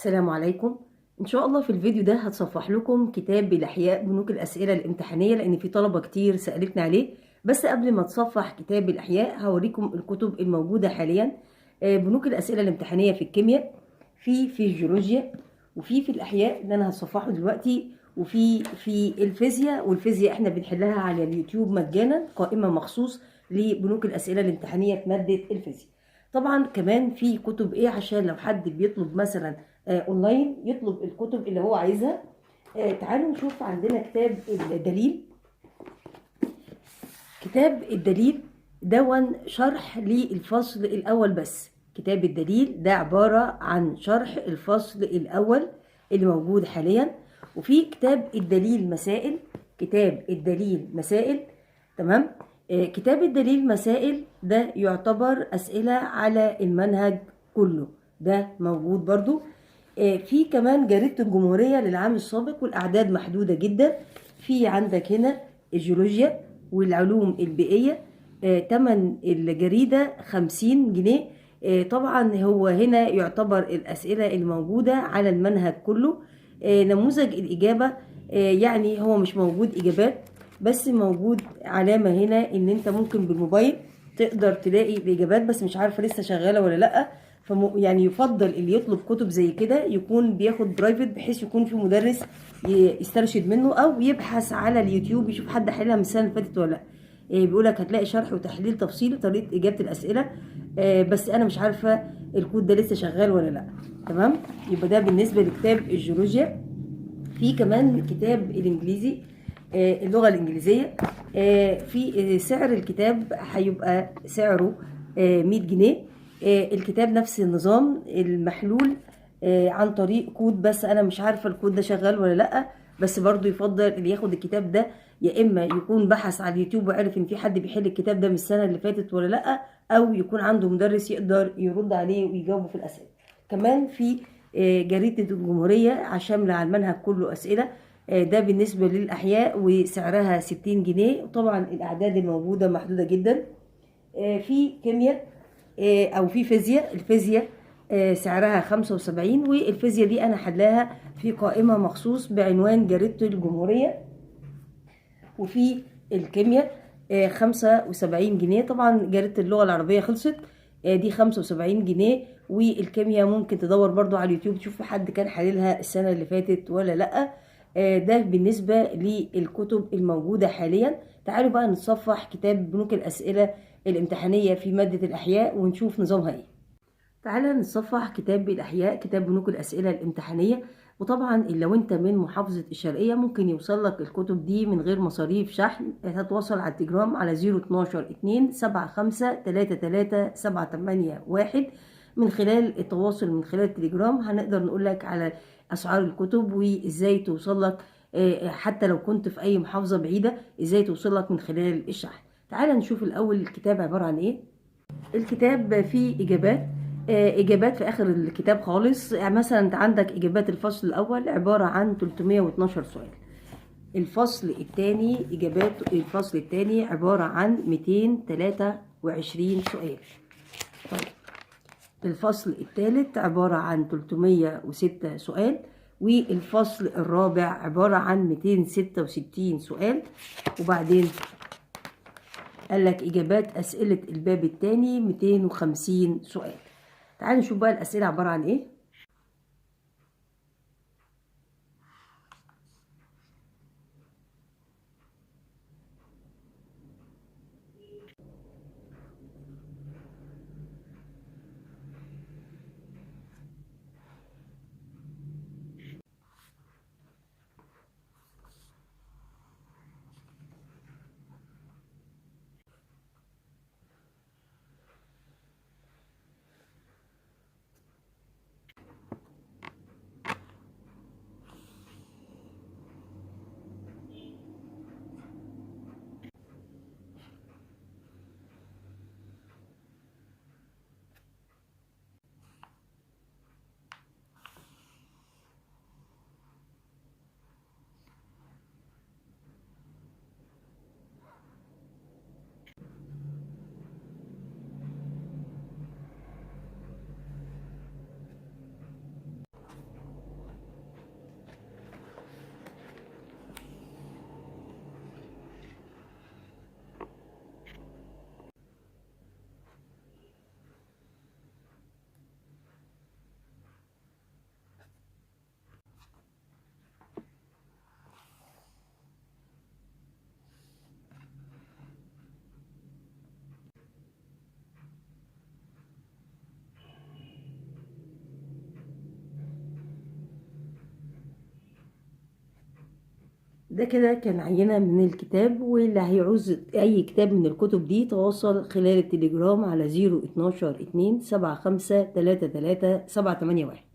السلام عليكم. ان شاء الله في الفيديو ده هتصفح لكم كتاب بالاحياء بنوك الاسئله الامتحانيه، لان في طلبه كتير سالتنا عليه. بس قبل ما تصفح كتاب بالاحياء هوريكم الكتب الموجوده حاليا. بنوك الاسئله الامتحانيه في الكيمياء، في الجيولوجيا، وفي الاحياء اللي انا هصفحه دلوقتي، وفي الفيزياء. والفيزياء احنا بنحلها على اليوتيوب مجانا، قائمه مخصوص لبنوك الاسئله الامتحانيه في ماده الفيزياء. طبعا كمان في كتب ايه عشان لو حد بيطلب مثلا اونلاين يطلب الكتب اللي هو عايزها. تعالوا نشوف عندنا كتاب الدليل. كتاب الدليل دون شرح للفصل الاول بس. كتاب الدليل ده عبارة عن شرح الفصل الاول اللي موجود حاليا. وفي كتاب الدليل مسائل. كتاب الدليل مسائل، تمام. كتاب الدليل مسائل ده يعتبر أسئلة على المنهج كله، ده موجود برضو. في كمان جريدة الجمهورية للعام السابق، والأعداد محدودة جدا. في عندك هنا الجيولوجيا والعلوم البيئية، تمن الجريدة 50 جنيه. طبعا هو هنا يعتبر الأسئلة الموجودة على المنهج كله. نموذج الإجابة، يعني هو مش موجود إجابات، بس موجود علامة هنا إن أنت ممكن بالموبايل تقدر تلاقي الإجابات، بس مش عارفة لسه شغالة ولا لأ. يعني يفضل اللي يطلب كتب زي كده يكون بياخد برايفت، بحيث يكون في مدرس يسترشد منه، او يبحث على اليوتيوب يشوف حد حلها من السنه اللي فاتت ولا لا. بيقولك هتلاقي شرح وتحليل تفصيلي طريقه اجابه الاسئله. بس انا مش عارفه الكود ده لسه شغال ولا لا. تمام، يبقى ده بالنسبه لكتاب الجيولوجيا. في كمان كتاب الانجليزي، اللغه الانجليزيه. في سعر الكتاب هيبقى سعره 100 جنيه. الكتاب نفس النظام المحلول عن طريق كود، بس انا مش عارفه الكود ده شغال ولا لا. بس برضو يفضل اللي ياخد الكتاب ده يا اما يكون بحث على اليوتيوب وعرف ان في حد بيحل الكتاب ده من السنه اللي فاتت ولا لا، او يكون عنده مدرس يقدر يرد عليه ويجاوبه في الاسئله. كمان في جريدة الجمهورية شاملة على المنهج كله أسئلة. ده بالنسبة للأحياء وسعرها 60 جنيه. طبعا الأعداد الموجودة محدودة جدا. في كيمياء أو في فيزياء. الفيزياء سعرها 75، والفيزياء دي أنا حلاها في قائمة مخصوص بعنوان جريدة الجمهورية. وفي الكيمياء 75 جنيه. طبعا جريدة اللغة العربية خلصت، دي 75 جنيه. والكيمياء ممكن تدور برضو على اليوتيوب تشوف حد كان حللها السنة اللي فاتت ولا لأ. ده بالنسبة للكتب الموجودة حاليا. تعالوا بقى نتصفح كتاب بنوك الأسئلة الامتحانية في مادة الأحياء ونشوف نظامها ايه. تعالى نتصفح كتاب الأحياء، كتاب بنوك الأسئلة الامتحانية. وطبعا لو انت من محافظة الشرقية ممكن يوصل لك الكتب دي من غير مصاريف شحن. هتتواصل على التليجرام على 012 2 75 33 781. من خلال التواصل من خلال التليجرام هنقدر نقول لك على أسعار الكتب وإزاي توصل لك. حتى لو كنت في أي محافظة بعيدة إزاي توصل لك من خلال الشحن. تعالى نشوف الأول الكتاب عبارة عن إيه. الكتاب فيه إجابات. إجابات في آخر الكتاب خالص. يعني مثلا أنت عندك إجابات الفصل الأول عبارة عن 312 سؤال. الفصل الثاني إجابات الفصل الثاني عبارة عن 223 سؤال. طيب، الفصل الثالث عبارة عن 306 سؤال. والفصل الرابع عبارة عن 266 سؤال. وبعدين قال لك إجابات أسئلة الباب الثاني 250 سؤال. تعالوا نشوف بقى الأسئلة عبارة عن إيه. ده كده كان عينة من الكتاب، واللي هيعوز أي كتاب من الكتب دي تواصل خلال التليجرام على 012 2 75 33 781.